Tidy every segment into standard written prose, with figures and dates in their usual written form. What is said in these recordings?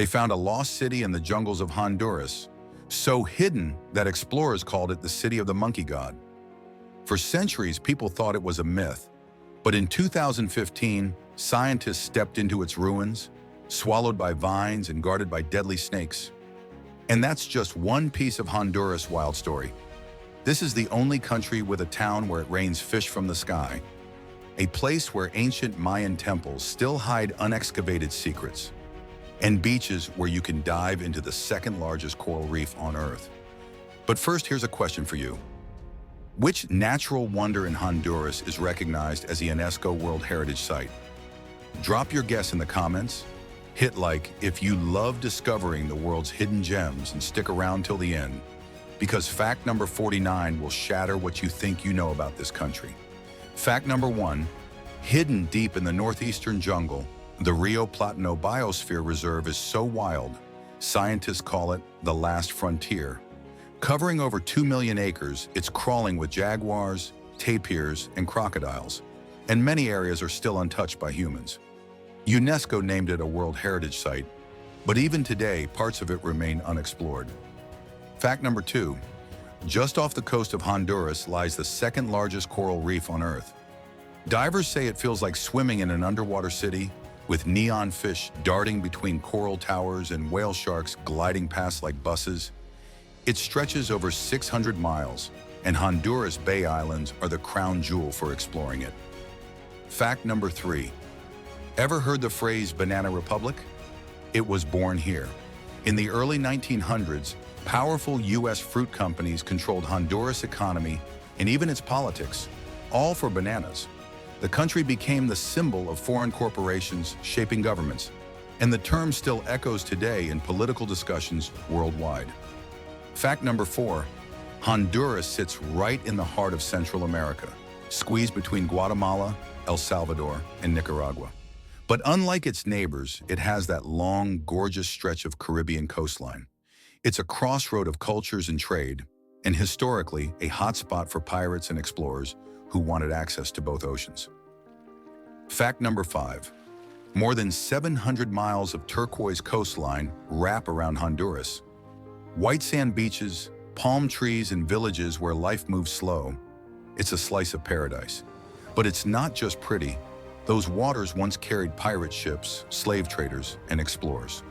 They found a lost city in the jungles of Honduras, so hidden that explorers called it the city of the monkey god. For centuries, people thought it was a myth, but in 2015, scientists stepped into its ruins, swallowed by vines and guarded by deadly snakes. And that's just one piece of Honduras' wild story. This is the only country with a town where it rains fish from the sky, a place where ancient Mayan temples still hide unexcavated secrets, and beaches where you can dive into the second largest coral reef on Earth. But first, here's a question for you. Which natural wonder in Honduras is recognized as a UNESCO World Heritage Site? Drop your guess in the comments. Hit like if you love discovering the world's hidden gems, and stick around till the end, because fact number 49 will shatter what you think you know about this country. Fact number 1, hidden deep in the northeastern jungle, the Rio Plátano Biosphere Reserve is so wild, scientists call it the last frontier. Covering over 2 million acres, it's crawling with jaguars, tapirs, and crocodiles, and many areas are still untouched by humans. UNESCO named it a World Heritage Site, but even today, parts of it remain unexplored. Fact number 2, just off the coast of Honduras lies the second largest coral reef on Earth. Divers say it feels like swimming in an underwater city, with neon fish darting between coral towers and whale sharks gliding past like buses. It stretches over 600 miles, and Honduras Bay Islands are the crown jewel for exploring it. Fact number 3, ever heard the phrase Banana Republic? It was born here. In the early 1900s, powerful U.S. fruit companies controlled Honduras' economy and even its politics, all for bananas. The country became the symbol of foreign corporations shaping governments, and the term still echoes today in political discussions worldwide. Fact number 4, Honduras sits right in the heart of Central America, squeezed between Guatemala, El Salvador, and Nicaragua. But unlike its neighbors, it has that long, gorgeous stretch of Caribbean coastline. It's a crossroad of cultures and trade, and historically a hotspot for pirates and explorers who wanted access to both oceans. Fact number 5, more than 700 miles of turquoise coastline wrap around Honduras. White sand beaches, palm trees, and villages where life moves slow. It's a slice of paradise. But it's not just pretty. Those waters once carried pirate ships, slave traders, and explorers.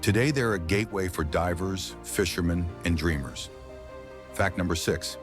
Today, they're a gateway for divers, fishermen, and dreamers. Fact number 6,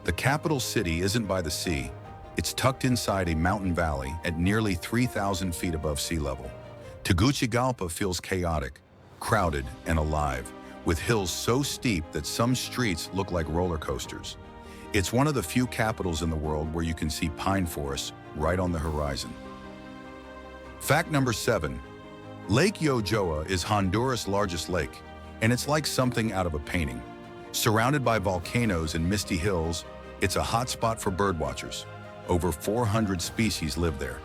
the capital city isn't by the sea. It's tucked inside a mountain valley at nearly 3,000 feet above sea level. Tegucigalpa feels chaotic, crowded, and alive, with hills so steep that some streets look like roller coasters. It's one of the few capitals in the world where you can see pine forests right on the horizon. Fact number 7, Lake Yojoa is Honduras' largest lake, and it's like something out of a painting. Surrounded by volcanoes and misty hills, it's a hotspot for birdwatchers. Over 400 species live there.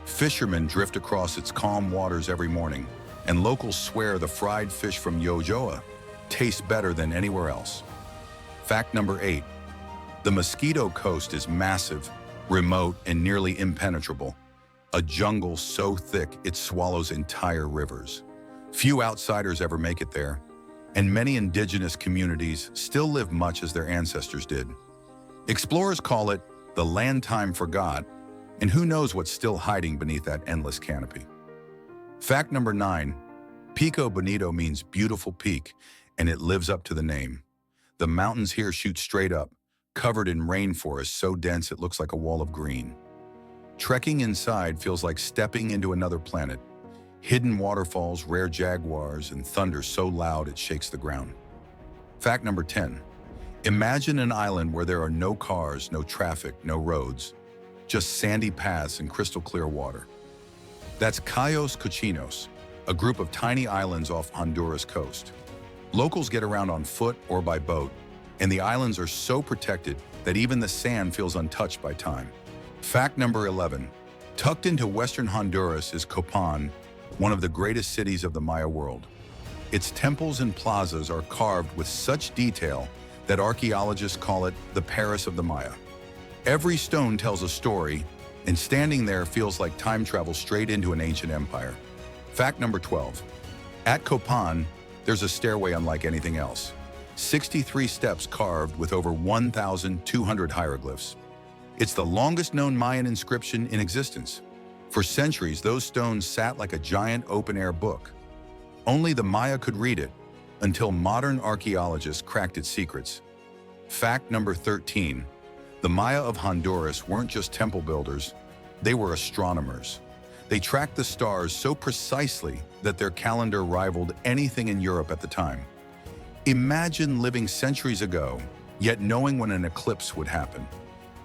Fishermen drift across its calm waters every morning, and locals swear the fried fish from Yojoa tastes better than anywhere else. Fact number 8, the Mosquito Coast is massive, remote, and nearly impenetrable. A jungle so thick it swallows entire rivers. Few outsiders ever make it there, and many indigenous communities still live much as their ancestors did. Explorers call it the land time forgot, and who knows what's still hiding beneath that endless canopy. Fact number 9, Pico Bonito means beautiful peak, and it lives up to the name. The mountains here shoot straight up, covered in rainforest so dense it looks like a wall of green. Trekking inside feels like stepping into another planet. Hidden waterfalls, rare jaguars, and thunder so loud it shakes the ground. Fact number 10, imagine an island where there are no cars, no traffic, no roads, just sandy paths and crystal clear water. That's Cayos Cochinos, a group of tiny islands off Honduras coast. Locals get around on foot or by boat, and the islands are so protected that even the sand feels untouched by time. Fact number 11, tucked into western Honduras is Copan, one of the greatest cities of the Maya world. Its temples and plazas are carved with such detail that archaeologists call it the Paris of the Maya. Every stone tells a story, and standing there feels like time travel straight into an ancient empire. Fact number 12, At Copan, there's a stairway unlike anything else. 63 steps carved with over 1,200 hieroglyphs. It's the longest known Mayan inscription in existence. For centuries, those stones sat like a giant open-air book. Only the Maya could read it, until modern archaeologists cracked its secrets. Fact number 13. The Maya of Honduras weren't just temple builders, they were astronomers. They tracked the stars so precisely that their calendar rivaled anything in Europe at the time. Imagine living centuries ago, yet knowing when an eclipse would happen.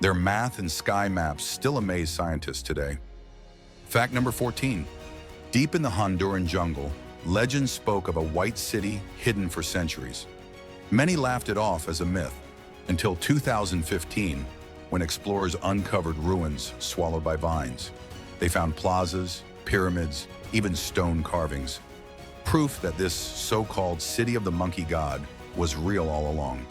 Their math and sky maps still amaze scientists today. Fact number 14. Deep in the Honduran jungle, legend spoke of a white city hidden for centuries. Many laughed it off as a myth, until 2015, when explorers uncovered ruins swallowed by vines. They found plazas, pyramids, even stone carvings. Proof that this so-called city of the monkey god was real all along.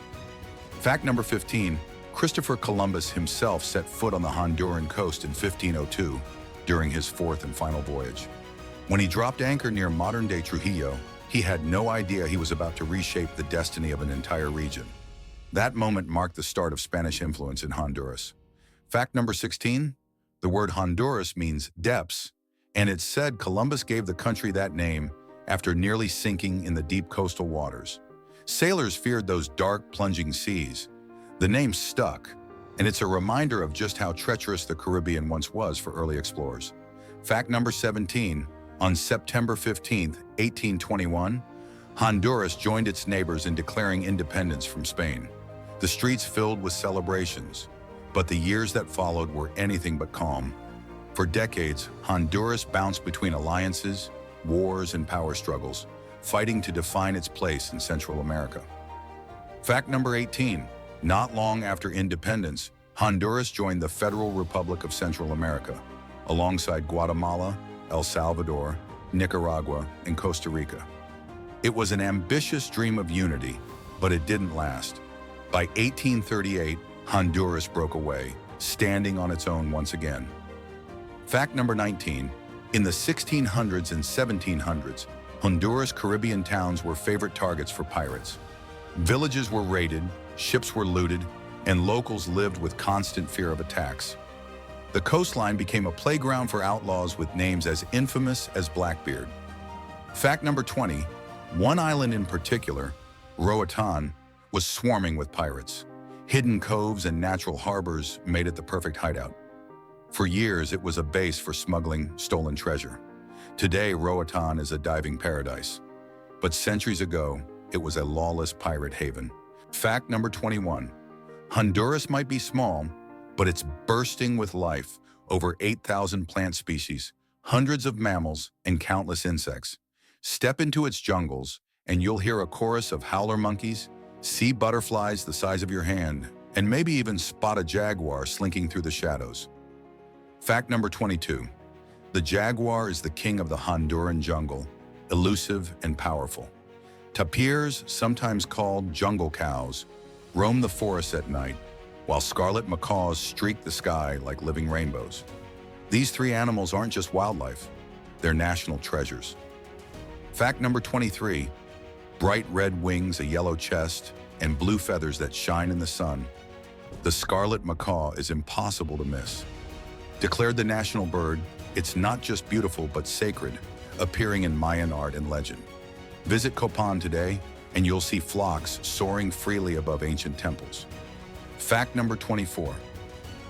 Fact number 15. Christopher Columbus himself set foot on the Honduran coast in 1502 during his fourth and final voyage. When he dropped anchor near modern-day Trujillo, he had no idea he was about to reshape the destiny of an entire region. That moment marked the start of Spanish influence in Honduras. Fact number 16. The word Honduras means depths, and it's said Columbus gave the country that name after nearly sinking in the deep coastal waters. Sailors feared those dark, plunging seas. The name stuck, and it's a reminder of just how treacherous the Caribbean once was for early explorers. Fact number 17. On September 15, 1821, Honduras joined its neighbors in declaring independence from Spain. The streets filled with celebrations, but the years that followed were anything but calm. For decades, Honduras bounced between alliances, wars, and power struggles, fighting to define its place in Central America. Fact number 18. Not long after independence, Honduras joined the Federal Republic of Central America, alongside Guatemala, El Salvador, Nicaragua, and Costa Rica. It was an ambitious dream of unity, but it didn't last. By 1838, Honduras broke away, standing on its own once again. Fact number 19. In the 1600s and 1700s, Honduras' Caribbean towns were favorite targets for pirates. Villages were raided, ships were looted, and locals lived with constant fear of attacks. The coastline became a playground for outlaws with names as infamous as Blackbeard. Fact number 20. One island in particular, Roatan, was swarming with pirates. Hidden coves and natural harbors made it the perfect hideout. For years, it was a base for smuggling stolen treasure. Today, Roatan is a diving paradise. But centuries ago, it was a lawless pirate haven. Fact number 21. Honduras might be small, but it's bursting with life. Over 8,000 plant species, hundreds of mammals, and countless insects. Step into its jungles, and you'll hear a chorus of howler monkeys, sea butterflies the size of your hand, and maybe even spot a jaguar slinking through the shadows. Fact number 22. The jaguar is the king of the Honduran jungle, elusive and powerful. Tapirs, sometimes called jungle cows, roam the forests at night, while scarlet macaws streak the sky like living rainbows. These three animals aren't just wildlife, they're national treasures. Fact number 23. Bright red wings, a yellow chest, and blue feathers that shine in the sun. The scarlet macaw is impossible to miss. Declared the national bird, it's not just beautiful but sacred, appearing in Mayan art and legend. Visit Copan today, and you'll see flocks soaring freely above ancient temples. Fact number 24.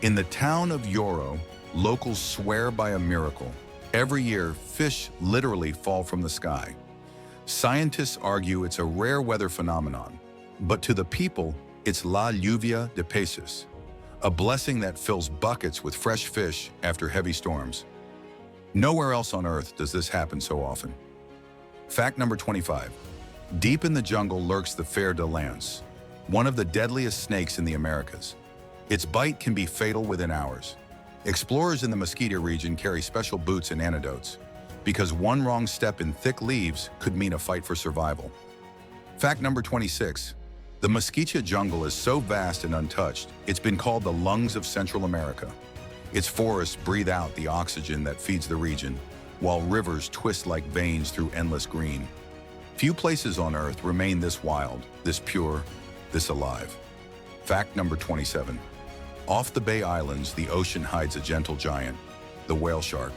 In the town of Yoro, locals swear by a miracle. Every year, fish literally fall from the sky. Scientists argue it's a rare weather phenomenon, but to the people, it's la lluvia de peces, a blessing that fills buckets with fresh fish after heavy storms. Nowhere else on Earth does this happen so often. Fact number 25. Deep in the jungle lurks the fer de lance, one of the deadliest snakes in the Americas. Its bite can be fatal within hours. Explorers in the Mosquito region carry special boots and antidotes, because one wrong step in thick leaves could mean a fight for survival. Fact number 26. The Mosquitia jungle is so vast and untouched, it's been called the lungs of Central America. Its forests breathe out the oxygen that feeds the region, while rivers twist like veins through endless green. Few places on Earth remain this wild, this pure, this alive. Fact number 27. Off the Bay Islands, the ocean hides a gentle giant, the whale shark.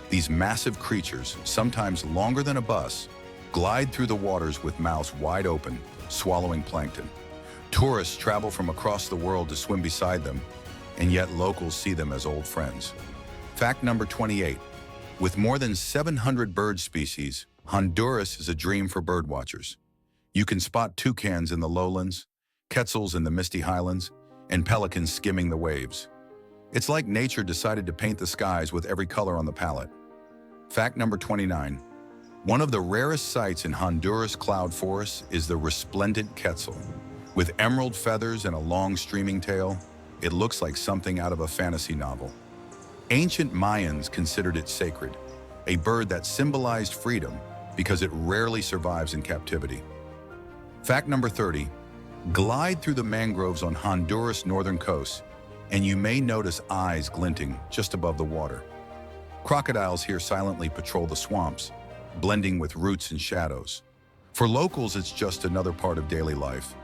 These massive creatures, sometimes longer than a bus, glide through the waters with mouths wide open, swallowing plankton. Tourists travel from across the world to swim beside them, and yet locals see them as old friends. Fact number 28. With more than 700 bird species, Honduras is a dream for birdwatchers. You can spot toucans in the lowlands, quetzals in the misty highlands, and pelicans skimming the waves. It's like nature decided to paint the skies with every color on the palette. Fact number 29. One of the rarest sights in Honduras cloud forests is the resplendent quetzal. With emerald feathers and a long streaming tail, it looks like something out of a fantasy novel. Ancient Mayans considered it sacred, a bird that symbolized freedom because it rarely survives in captivity. Fact number 30. Glide through the mangroves on Honduras' northern coast, and you may notice eyes glinting just above the water. Crocodiles here silently patrol the swamps, blending with roots and shadows. For locals, it's just another part of daily life.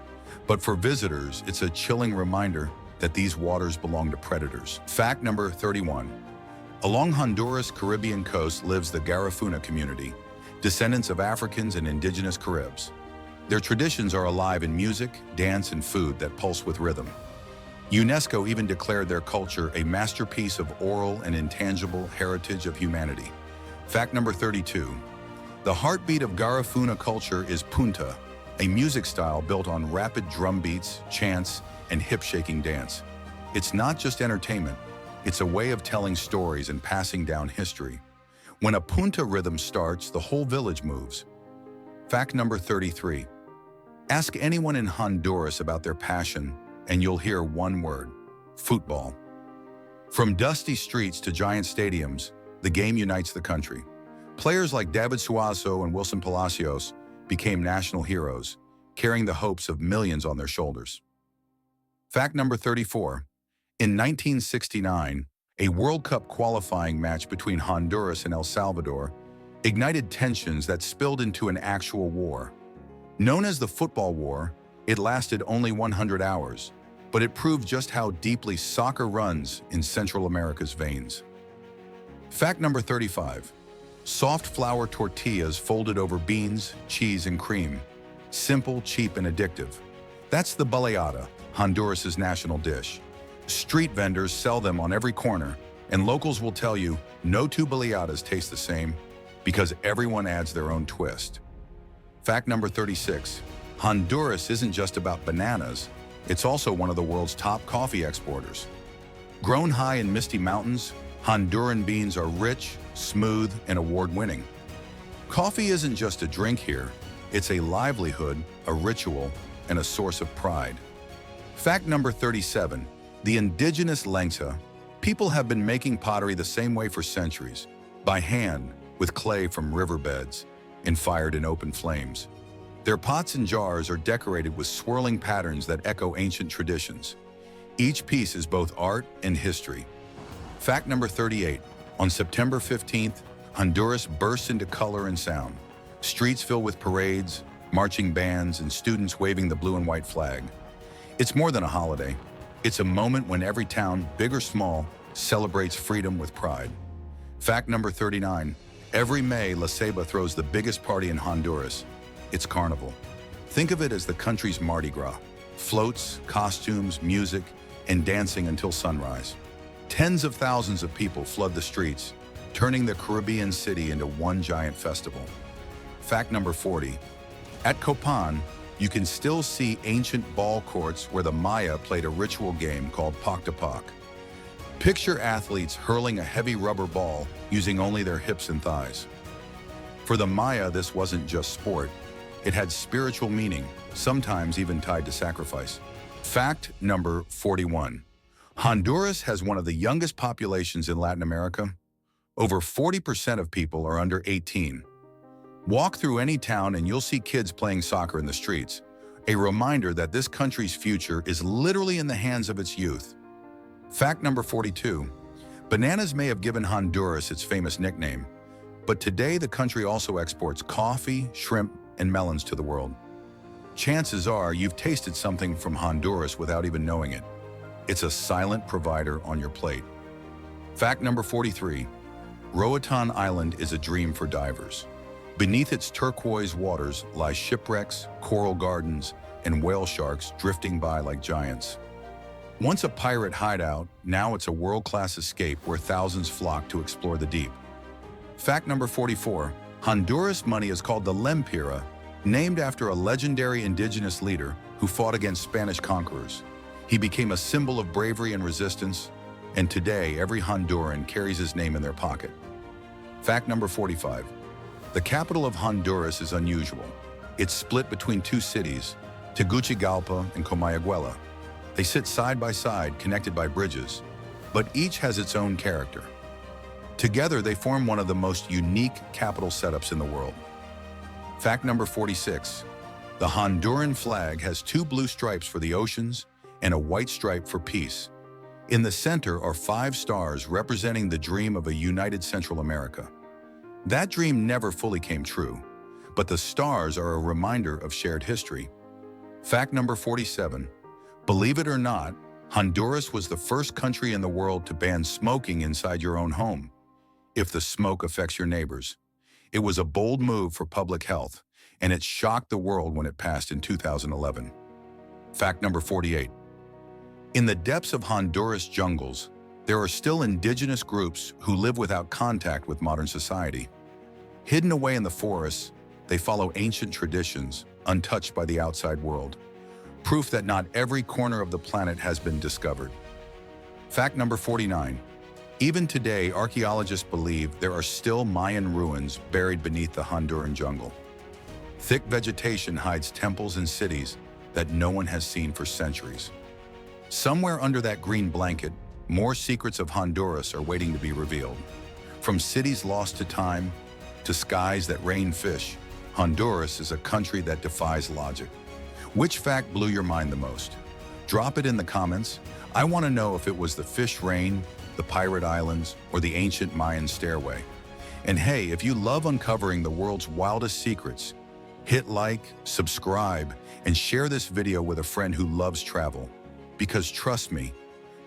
But for visitors, it's a chilling reminder that these waters belong to predators. Fact number 31. Along Honduras' Caribbean coast lives the Garifuna community, descendants of Africans and indigenous Caribs. Their traditions are alive in music, dance, and food that pulse with rhythm. UNESCO even declared their culture a masterpiece of oral and intangible heritage of humanity. Fact number 32. The heartbeat of Garifuna culture is punta, a music style built on rapid drum beats, chants, and hip-shaking dance. It's not just entertainment, it's a way of telling stories and passing down history. When a punta rhythm starts, the whole village moves. Fact number 33. Ask anyone in Honduras about their passion, and you'll hear one word: football. From dusty streets to giant stadiums, the game unites the country. Players like David Suazo and Wilson Palacios became national heroes, carrying the hopes of millions on their shoulders. Fact number 34. In 1969, a World Cup qualifying match between Honduras and El Salvador ignited tensions that spilled into an actual war. Known as the Football War, it lasted only 100 hours, but it proved just how deeply soccer runs in Central America's veins. Fact number 35. Soft flour tortillas folded over beans, cheese, and cream. Simple, cheap, and addictive. That's the Baleada, Honduras' national dish. Street vendors sell them on every corner, and locals will tell you no two Baleadas taste the same because everyone adds their own twist. Fact number 36. Honduras isn't just about bananas, it's also one of the world's top coffee exporters. Grown high in misty mountains, Honduran beans are rich, smooth, and award-winning. Coffee isn't just a drink here, it's a livelihood, a ritual, and a source of pride. Fact number 37. The indigenous lengsa. People have been making pottery the same way for centuries, by hand, with clay from riverbeds, and fired in open flames. Their pots and jars are decorated with swirling patterns that echo ancient traditions. Each piece is both art and history. Fact number 38. On September 15th, Honduras bursts into color and sound. Streets filled with parades, marching bands, and students waving the blue and white flag. It's more than a holiday. It's a moment when every town, big or small, celebrates freedom with pride. Fact number 39. Every May, La Ceiba throws the biggest party in Honduras. It's Carnival. Think of it as the country's Mardi Gras. Floats, costumes, music, and dancing until sunrise. Tens of thousands of people flood the streets, turning the Caribbean city into one giant festival. Fact number 40. At Copan, you can still see ancient ball courts where the Maya played a ritual game called Pac-to-Pac. Picture athletes hurling a heavy rubber ball using only their hips and thighs. For the Maya, this wasn't just sport. It had spiritual meaning, sometimes even tied to sacrifice. Fact number 41. Honduras has one of the youngest populations in Latin America. Over 40% of people are under 18. Walk through any town and you'll see kids playing soccer in the streets, a reminder that this country's future is literally in the hands of its youth. Fact number 42. Bananas may have given Honduras its famous nickname, but today the country also exports coffee, shrimp, and melons to the world. Chances are you've tasted something from Honduras without even knowing it. It's a silent provider on your plate. Fact number 43. Roatan Island is a dream for divers. Beneath its turquoise waters lie shipwrecks, coral gardens, and whale sharks drifting by like giants. Once a pirate hideout, now it's a world-class escape where thousands flock to explore the deep. Fact number 44. Honduras money is called the lempira, named after a legendary indigenous leader who fought against Spanish conquerors. He became a symbol of bravery and resistance, and today every Honduran carries his name in their pocket. Fact number 45. The capital of Honduras is unusual. It's split between two cities, Tegucigalpa and Comayagüela. They sit side by side, connected by bridges, but each has its own character. Together, they form one of the most unique capital setups in the world. Fact number 46. The Honduran flag has two blue stripes for the oceans and a white stripe for peace. In the center are 5 stars representing the dream of a united Central America. That dream never fully came true, but the stars are a reminder of shared history. Fact number 47. Believe it or not, Honduras was the first country in the world to ban smoking inside your own home, if the smoke affects your neighbors. It was a bold move for public health, and it shocked the world when it passed in 2011. Fact number 48. In the depths of Honduras jungles, there are still indigenous groups who live without contact with modern society. Hidden away in the forests, they follow ancient traditions, untouched by the outside world. Proof that not every corner of the planet has been discovered. Fact number 49. Even today, archaeologists believe there are still Mayan ruins buried beneath the Honduran jungle. Thick vegetation hides temples and cities that no one has seen for centuries. Somewhere under that green blanket, more secrets of Honduras are waiting to be revealed. From cities lost to time, to skies that rain fish, Honduras is a country that defies logic. Which fact blew your mind the most? Drop it in the comments. I want to know if it was the fish rain, the pirate islands, or the ancient Mayan stairway. And hey, if you love uncovering the world's wildest secrets, hit like, subscribe, and share this video with a friend who loves travel. Because trust me,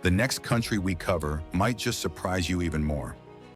the next country we cover might just surprise you even more.